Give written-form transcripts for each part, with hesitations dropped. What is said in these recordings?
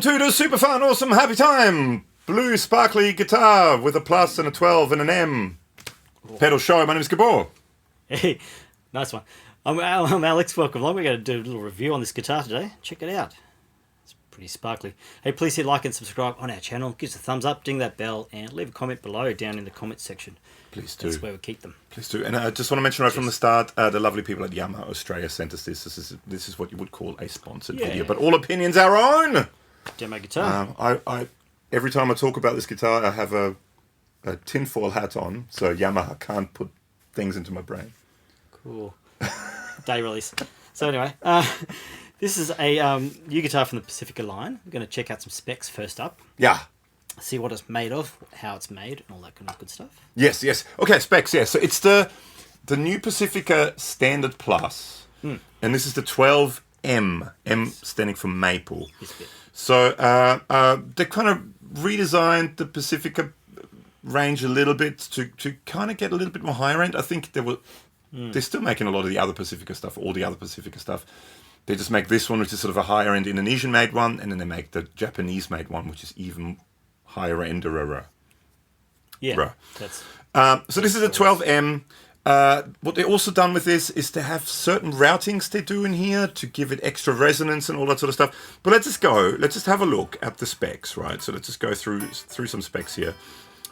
to the super fun, awesome, happy time blue sparkly guitar with a plus and a 12 and an M pedal show. My name is Gabor. Hey, nice one. I'm Alex. Welcome along. We're going to do a little review on this guitar today. Check it out. It's pretty sparkly. Hey, please hit like and subscribe on our channel. Give us a thumbs up, ding that bell, and leave a comment below down in the comments section. Please do. That's where we keep them. Please do. And I just want to mention right from the start, the lovely people at Yamaha Australia sent us this. This is what you would call a sponsored video, but all opinions our own. Demo guitar. I every time I talk about this guitar, I have a tinfoil hat on, so Yamaha can't put things into my brain. Cool. Day release. So anyway, this is a new guitar from the Pacifica line. We're going to check out some specs first up. Yeah. See what it's made of, how it's made, and all that kind of good stuff. Yes. Okay, specs, yeah. So it's the new Pacifica Standard Plus, and this is the 12M, M standing for maple. So they kind of redesigned the Pacifica range a little bit to kind of get a little bit more higher end. I think they're still making a lot of the other Pacifica stuff, all the other Pacifica stuff. They just make this one, which is sort of a higher end Indonesian-made one, and then they make the Japanese-made one, which is even higher end. Yeah. So this is a 12M. What they've also done with this is to have certain routings they do in here to give it extra resonance and all that sort of stuff. But let's just have a look at the specs, right? So let's just go through some specs here.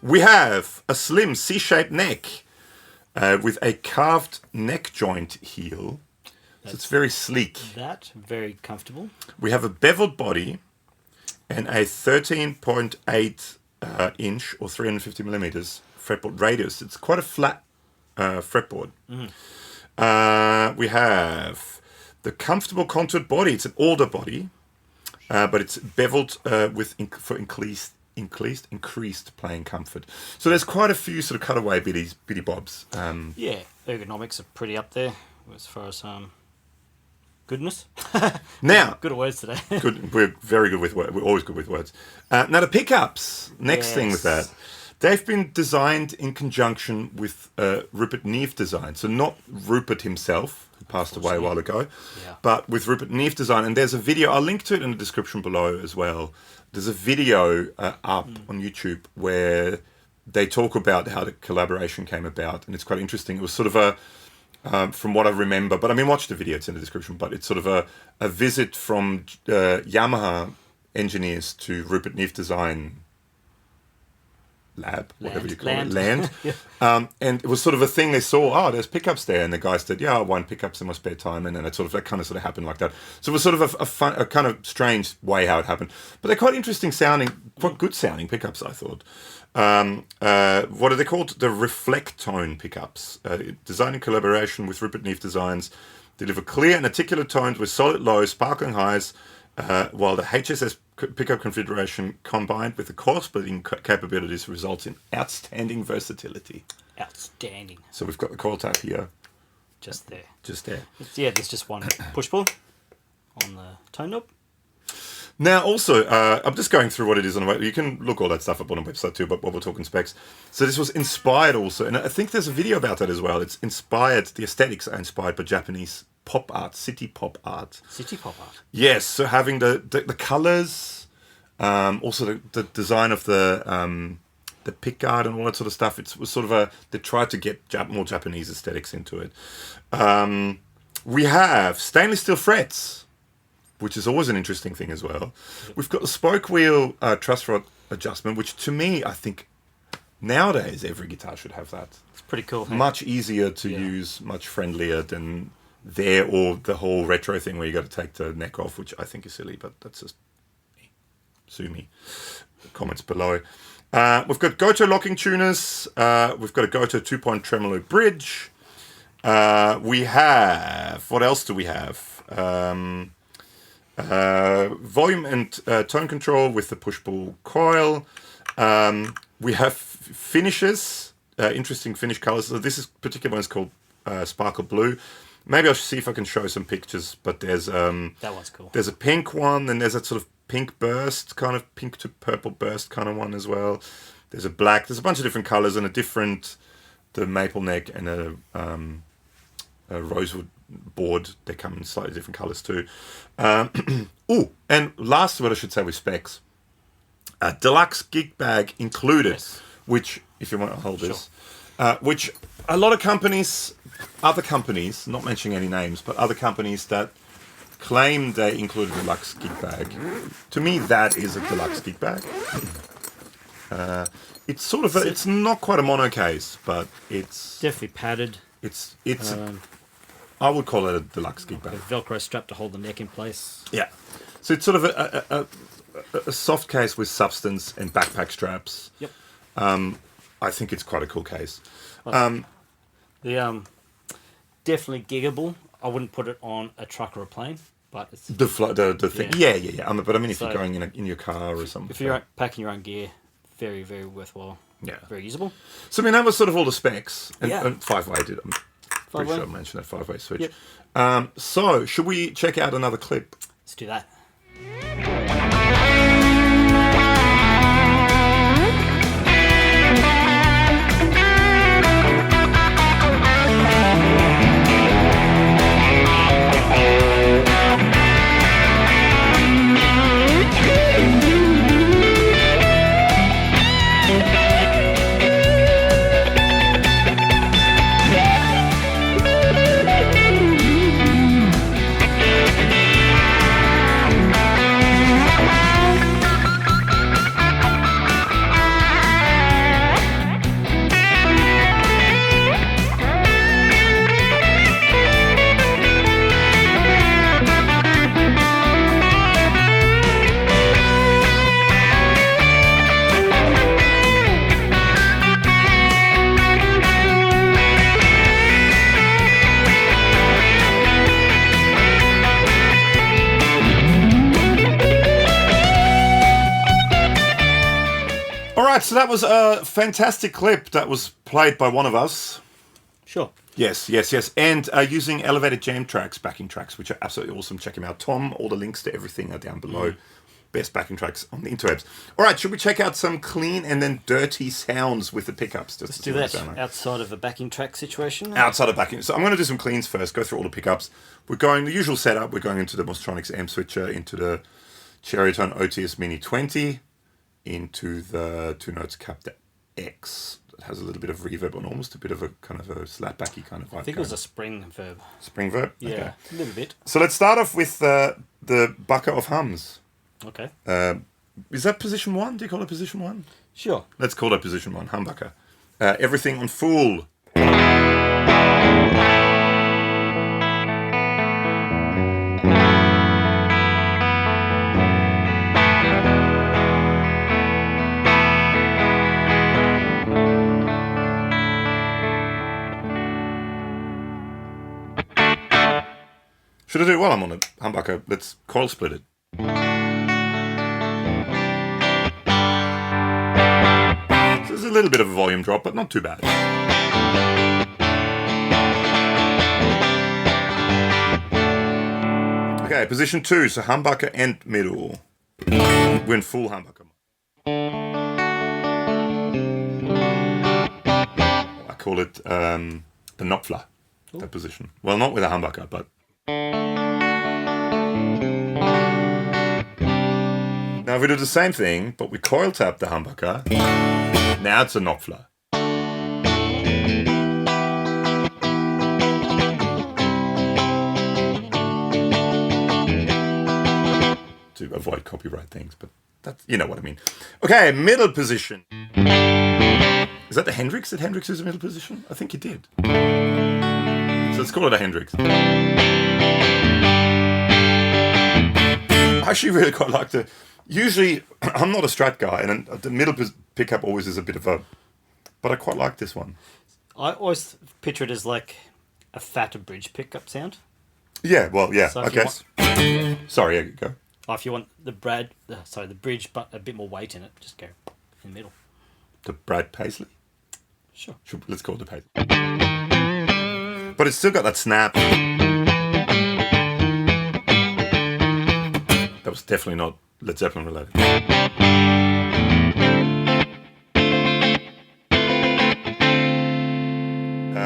We have a slim C-shaped neck with a carved neck joint heel. So it's very sleek. Very comfortable. We have a beveled body and a 13.8 inch or 350 millimeters fretboard radius. It's quite a flat fretboard. We have the comfortable contoured body. It's an older body, but it's beveled for increased playing comfort. So there's quite a few sort of cutaway bitty bobs. Yeah, ergonomics are pretty up there as far as goodness. Now, good at words today. Good. We're very good with words. We're always good with words. Now the pickups. Next thing with that. They've been designed in conjunction with Rupert Neve Design. So not Rupert himself, who passed away a while ago, but with Rupert Neve Design. And there's a video, I'll link to it in the description below as well. There's a video up on YouTube where they talk about how the collaboration came about. And it's quite interesting. It was sort of from what I remember, but I mean, watch the video, it's in the description, but it's sort of a visit from Yamaha engineers to Rupert Neve Design Lab, whatever you call it, land. And it was sort of a thing they saw, there's pickups there, and the guy said, I want pickups in my spare time, and then that kind of happened like that. So it was sort of a kind of strange way how it happened. But they're quite interesting sounding, quite good sounding pickups, I thought. What are they called? The Reflectone pickups. Designed in collaboration with Rupert Neve Designs, deliver clear and articulate tones with solid lows, sparkling highs, while the HSS pickup configuration combined with the coil splitting capabilities results in outstanding versatility. Outstanding. So we've got the coil tap here. Just there. There's just one push-pull on the tone knob. Now, also, I'm just going through what it is on the website. You can look all that stuff up on the website too, but while we're talking specs. So this was inspired also, and I think there's a video about that as well. It's inspired, the aesthetics are inspired by Japanese pop art, city pop art. City pop art? Yes, so having the colours, also the design of the pickguard and all that sort of stuff. It was sort of they tried to get more Japanese aesthetics into it. We have stainless steel frets, which is always an interesting thing as well. We've got the spoke wheel truss rod adjustment, which to me, I think nowadays every guitar should have that. It's pretty cool. Hey? Much easier to use, much friendlier than or the whole retro thing where you got to take the neck off, which I think is silly, but that's just me. Sue me. The comments below. We've got Goto locking tuners. We've got a Goto 2-point tremolo bridge. We have, what else do we have? Volume and tone control with the push-pull coil. We have finishes, interesting finish colors. So this particular one is called Sparkle Blue. Maybe I'll see if I can show some pictures, but there's that one's cool. There's a pink one, and there's a sort of pink burst, kind of pink to purple burst kind of one as well. There's a black, there's a bunch of different colors and the maple neck and a rosewood board. They come in slightly different colors too. And last, what I should say with specs, deluxe gig bag included, Yes. which, if you want to hold this, which a lot of companies, other companies, not mentioning any names, but other companies that claim they include a deluxe gig bag. To me, that is a deluxe gig bag. It's sort of it's not quite a mono case, but it's Definitely padded. it's I would call it a deluxe gig A bag. Velcro strap to hold the neck in place. Yeah. So it's sort of a soft case with substance and backpack straps. Yep. I think it's quite a cool case. The definitely giggable. I wouldn't put it on a truck or a plane, but it's The thing. Yeah. But I mean, if So- you're going in your car or something. if you're packing your own gear, very, very worthwhile. Yeah. Very usable. So I mean, that was sort of all the specs. And, Yeah. and 5-way did. I'm pretty Five-way? sure I mentioned that 5-way switch. Yep. So should we check out another clip? Let's do that. Alright, so that was a fantastic clip that was played by one of us. Sure. Yes. And using elevated jam tracks, backing tracks, which are absolutely awesome. Check him out. Tom, all the links to everything are down below. Best backing tracks on the interwebs. Alright, should we check out some clean and then dirty sounds with the pickups? Let's do that outside of a backing track situation. Outside of backing. So I'm going to do some cleans first, go through all the pickups. We're going, the usual setup, we're going into the Mozztronics Amp Switcher, into the Cherrytone OTS Mini 20, into the 2 Notes Captor X. It has a little bit of reverb and almost a bit of a kind of a slapbacky kind of vibe. I think it was a spring verb. Spring verb? Yeah, Okay. a little bit. So let's start off with the bucket of hums. Okay. Is that position 1? Do you call it position 1? Sure. Let's call it position 1, humbucker. Everything on full. Should I do it while I'm on a humbucker? Let's coil split it. So there's a little bit of a volume drop, but not too bad. Okay, position 2, so humbucker and middle. We're in full humbucker. I call it the Knopfler, that position. Well, not with a humbucker, but... Now if we do the same thing, but we coil tap the humbucker, now it's a Knopfler. To avoid copyright things, but that's, you know what I mean. Okay, middle position. Is that the Hendrix? Did Hendrix use a middle position? I think he did. So let's call it a Hendrix. I actually really quite like the... Usually, I'm not a Strat guy, and the middle pickup always is a bit of a... But I quite like this one. I always picture it as like a fatter bridge pickup sound. Yeah, well, yeah, So I if you guess. Sorry, yeah, go. Or if you want the bridge, but a bit more weight in it, just go in the middle. The Brad Paisley? Sure. Let's call it the Paisley. But it's still got that snap. That was definitely not Led Zeppelin related.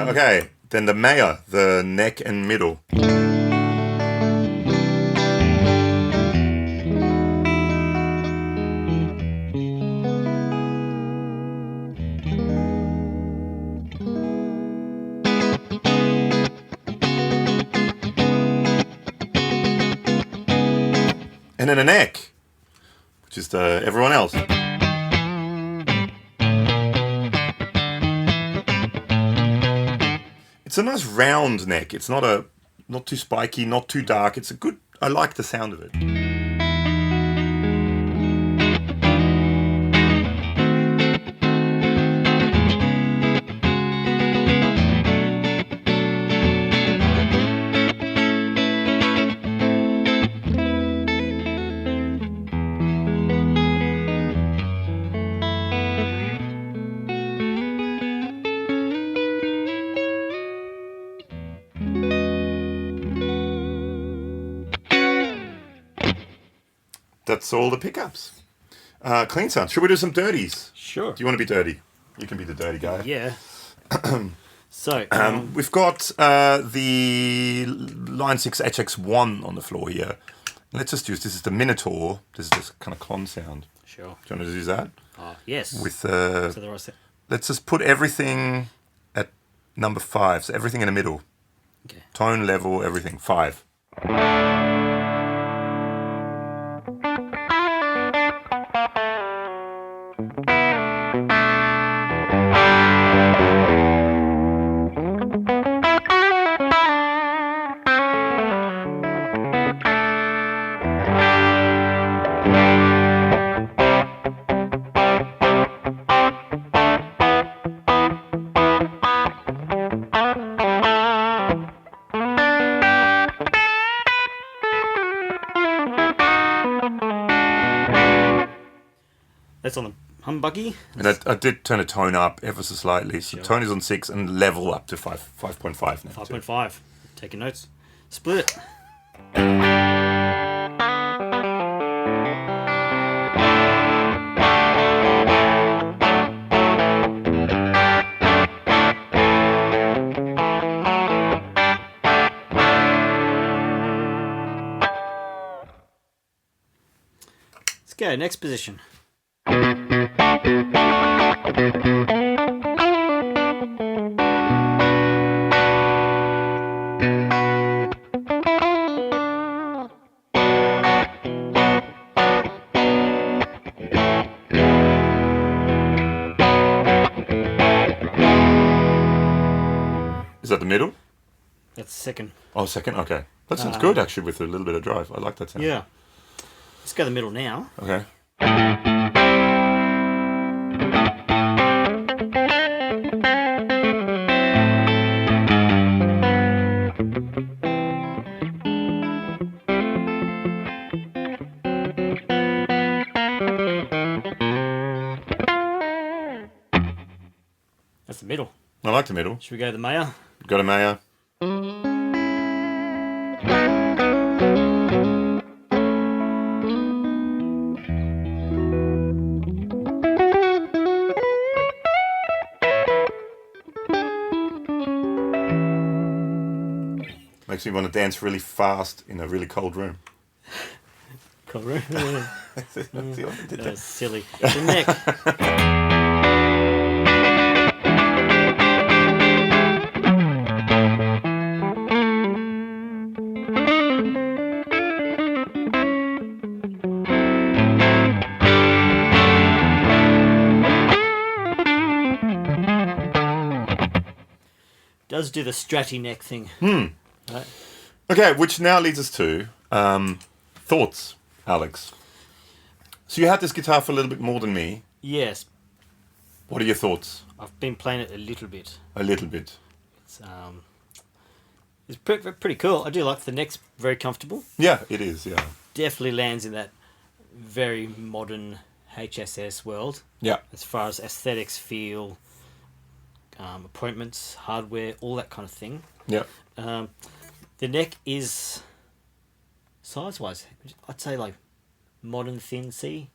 Okay, Then the Maya, the neck and middle. And then a neck, which is everyone else. It's a nice round neck. It's not too spiky, not too dark. It's a good. I like the sound of it. That's all the pickups. Clean sound. Should we do some dirties? Sure. Do you want to be dirty? You can be the dirty guy. Yeah. So we've got the Line 6 HX1 on the floor here. Let's just use this is the Minotaur. This is just kind of con sound. Sure. Do you want to use that? Yes. With So the right set. let's just put everything at number 5. So everything in the middle. Okay. Tone level, everything 5. That's on the humbucky. And I did turn a tone up ever so slightly. So Sure. tone is on 6 and level up to 5.5 now. 5.5. Taking notes. Split it. Let's go. Next position. Is that the middle? That's second. Oh, second? Okay. That sounds good, actually, with a little bit of drive. I like that sound. Yeah. Let's go the middle now. Okay. That's the middle. I like the middle. Should we go the Maya? Got a Maya. Makes me want to dance really fast in a really cold room. Cold room. That's the only did that. That's silly. The neck. Does do the stratty neck thing. Right? Okay, which now leads us to thoughts, Alex. So you had this guitar for a little bit more than me. Yes, What are your thoughts? I've been playing it a little bit. A little bit. It's pretty cool. I do like the neck's very comfortable. Yeah, it is, yeah. Definitely lands in that very modern HSS world Yeah. as far as aesthetics, feel, appointments, hardware, all that kind of thing. Yeah. The neck is size-wise, I'd say like modern thin C.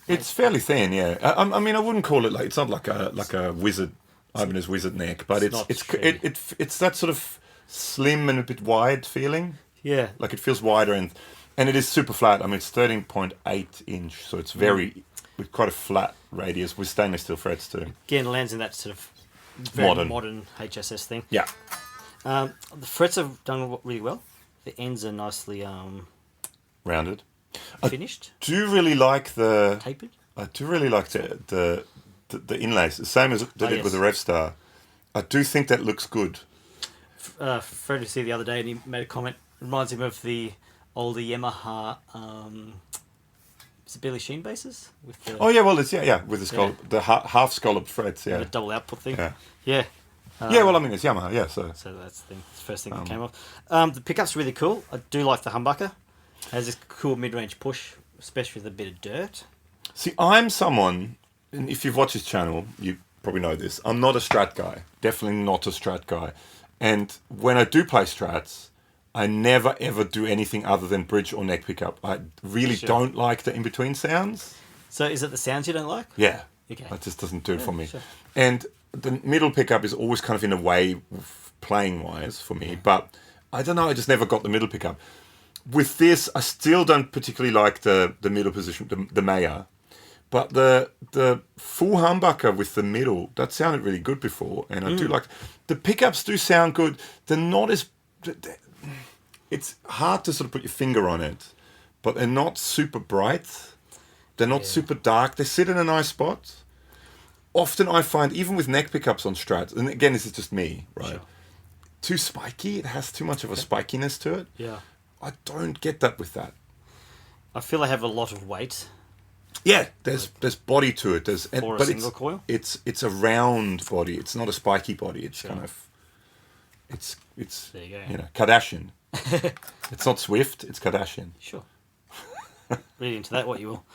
It's fairly thin, yeah. I mean, I wouldn't call it like, it's not like a wizard Ibanez Wizard neck, but not it's that sort of slim and a bit wide feeling. Yeah. Like it feels wider and it is super flat. I mean, it's 13.8 inch, so it's very with quite a flat radius with stainless steel frets too. Again, lands in that sort of very modern HSS thing. Yeah. The frets have done really well. The ends are nicely Rounded. finished. I do really like the Tapered. I do really like the inlays. The same as they did with the Revstar. I do think that looks good. Fred was here the other day and he made a comment. Reminds him of the older Yamaha is it Billy Sheen bases? With the, It's with the the half scalloped frets, the double output thing. Yeah. Yeah. I mean it's Yamaha, yeah. So that's the thing. It's the first thing that came off. The pickup's really cool. I do like the humbucker. It has this cool mid-range push, especially with a bit of dirt. See, I'm someone, and if you've watched this channel, you probably know this. I'm not a Strat guy. Definitely not a Strat guy. And when I do play Strats, I never ever do anything other than bridge or neck pickup. I really don't like the in-between sounds. So is it the sounds you don't like? Yeah. Okay. That just doesn't do it for me. Sure. And the middle pickup is always kind of in a way playing-wise for me. But I don't know, I just never got the middle pickup. With this, I still don't particularly like the middle position, the Maya. But the full humbucker with the middle, that sounded really good before. And I do like... The pickups do sound good. They're not as... It's hard to sort of put your finger on it. But they're not super bright. They're not super dark. They sit in a nice spot. Often I find, even with neck pickups on Strats, and again, this is just me, right? Sure. Too spiky. It has too much of a spikiness to it. Yeah. I don't get that with that. I feel I have a lot of weight. Yeah, there's body to it. For a single coil? It's a round body. It's not a spiky body. It's kind of... It's there you go. Kardashian. It's not Swift, it's Kardashian. Sure. Read into that what you will.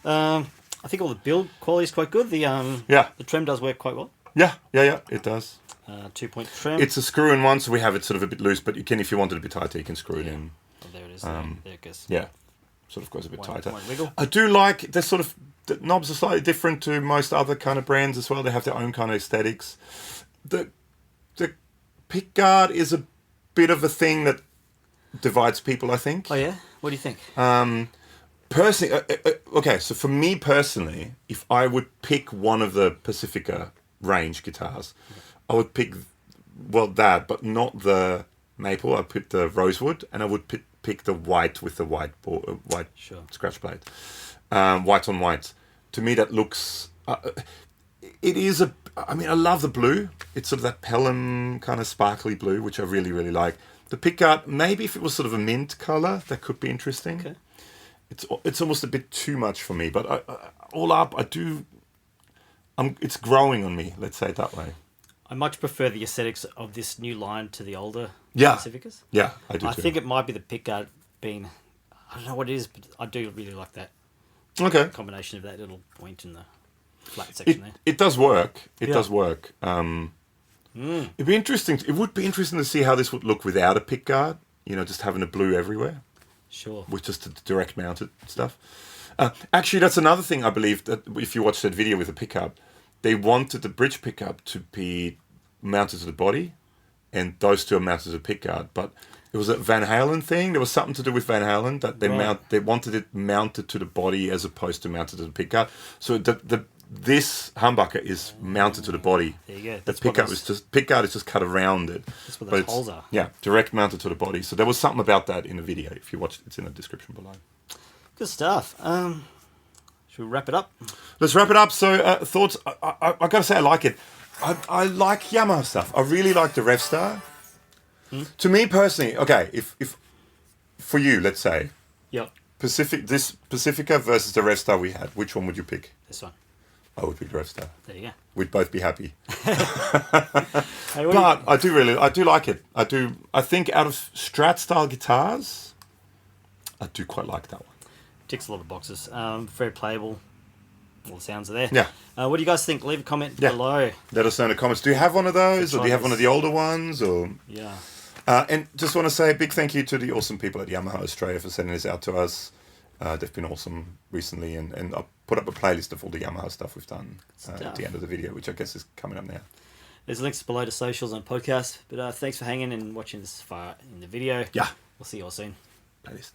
I think all the build quality is quite good. The trim does work quite well. Yeah, it does. 2-point trim. It's a screw-in one, so we have it sort of a bit loose, but you can, if you want it a bit tighter, you can screw it in. Oh, there it is. There it goes. Yeah, sort of goes a bit tighter. Won't wiggle. I do like, the knobs are slightly different to most other kind of brands as well. They have their own kind of aesthetics. The pickguard is a bit of a thing that divides people, I think. Oh, yeah? What do you think? Personally, okay, so for me personally, if I would pick one of the Pacifica range guitars, I would pick, that, but not the maple. I'd pick the rosewood, and I would pick the white with the white scratch plate. White on white. To me, that looks... it is I mean, I love the blue. It's sort of that Pelham kind of sparkly blue, which I really, really like. The pickguard, maybe if it was sort of a mint colour, that could be interesting. Okay. It's almost a bit too much for me, but all up, it's growing on me, let's say it that way. I much prefer the aesthetics of this new line to the older Pacificas. Yeah, I do too. I think it might be the pickguard being... I don't know what it is, but I do really like that. Okay. Combination of that little point in the flat section there. It does work. It does work. It'd be interesting. It would be interesting to see how this would look without a pickguard. Just having a blue everywhere. Sure. With just the direct mounted stuff. Actually, that's another thing I believe, that if you watch that video with the pickup, they wanted the bridge pickup to be mounted to the body, and those two are mounted to the pickguard. But it was a Van Halen thing. There was something to do with Van Halen that they wanted it mounted to the body as opposed to mounted to the pickguard. So this humbucker is mounted to the body. There you go. The pickguard is just cut around it. That's what those holes are. Yeah, direct mounted to the body. So there was something about that in the video. If you watch it, it's in the description below. Good stuff. Should we wrap it up? Let's wrap it up. So thoughts. I got to say, I like it. I like Yamaha stuff. I really like the Revstar. To me personally, okay, if for you, let's say, Pacifica versus the Revstar we had, which one would you pick? This one. I would pick the Revstar. There you go. We'd both be happy. But I do like it. I think out of Strat style guitars, I do quite like that one. Ticks a lot of boxes. Very playable. All the sounds are there. Yeah. What do you guys think? Leave a comment below. Let us know in the comments. Do you have one of those, or do you have one of the older ones, or? Yeah. And just want to say a big thank you to the awesome people at Yamaha Australia for sending this out to us. They've been awesome recently, and I'll put up a playlist of all the Yamaha stuff we've done at the end of the video, which I guess is coming up now. There's links below to socials and podcasts. But thanks for hanging and watching this far in the video. Yeah. We'll see you all soon. Playlist.